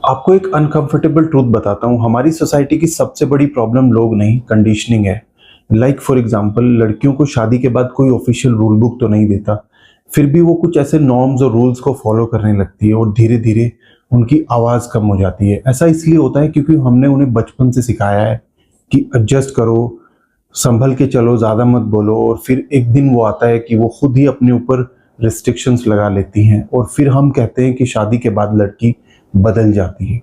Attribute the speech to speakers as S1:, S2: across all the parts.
S1: आपको एक uncomfortable truth बताता हूँ। हमारी सोसाइटी की सबसे बड़ी प्रॉब्लम लोग नहीं, कंडीशनिंग है। लाइक फॉर एग्जांपल, लड़कियों को शादी के बाद कोई ऑफिशियल रूल बुक तो नहीं देता, फिर भी वो कुछ ऐसे नॉर्म्स और रूल्स को फॉलो करने लगती है और धीरे धीरे उनकी आवाज़ कम हो जाती है। ऐसा इसलिए होता है क्योंकि हमने उन्हें बचपन से सिखाया है कि एडजस्ट करो, संभल के चलो, ज़्यादा मत बोलो, और फिर एक दिन वो आता है कि वो खुद ही अपने ऊपर रिस्ट्रिक्शंस लगा लेती हैं और फिर हम कहते हैं कि शादी के बाद लड़की बदल जाती है।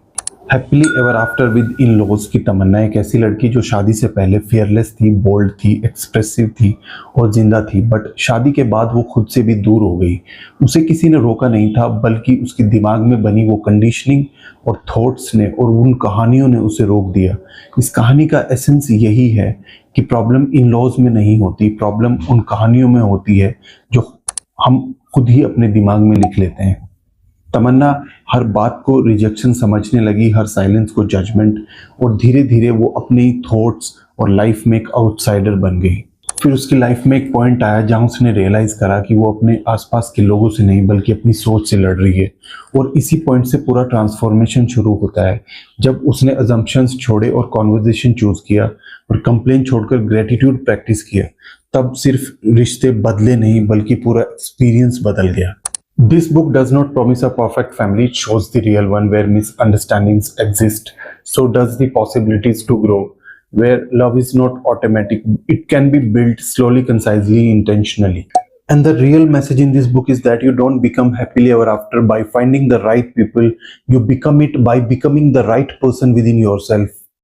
S1: Happily ever after with in-laws की तमन्ना एक ऐसी लड़की जो शादी से पहले फियरलेस थी, बोल्ड थी, एक्सप्रेसिव थी और जिंदा थी, बट शादी के बाद वो खुद से भी दूर हो गई। उसे किसी ने रोका नहीं था, बल्कि उसके दिमाग में बनी वो कंडीशनिंग और थॉट्स ने और उन कहानियों ने उसे रोक दिया। इस कहानी का एसेंस यही है कि प्रॉब्लम इन लॉज में नहीं होती, प्रॉब्लम उन कहानियों में होती है जो हम खुद ही अपने दिमाग में लिख लेते हैं। तमन्ना हर बात को रिजेक्शन समझने लगी, हर साइलेंस को जजमेंट, और धीरे धीरे वो अपने थॉट्स और लाइफ में एक आउटसाइडर बन गई। फिर उसकी लाइफ में एक पॉइंट आया जहां उसने रियलाइज करा कि वो अपने आसपास के लोगों से नहीं बल्कि अपनी सोच से लड़ रही है, और इसी पॉइंट से पूरा ट्रांसफॉर्मेशन शुरू होता है। जब उसने अजम्पशंस छोड़े और कॉन्वर्जेशन चूज किया और कंप्लेन छोड़कर ग्रेटिट्यूड प्रैक्टिस किया, तब सिर्फ रिश्ते बदले नहीं बल्कि पूरा एक्सपीरियंस बदल गया। This book does not promise a perfect family, it shows the real one where misunderstandings exist. So does the possibilities to grow, where love is not automatic. It can be built slowly, concisely, intentionally. And the real message in this book is that you don't become happily ever after by finding the right people. You become it by becoming the right person within yourself.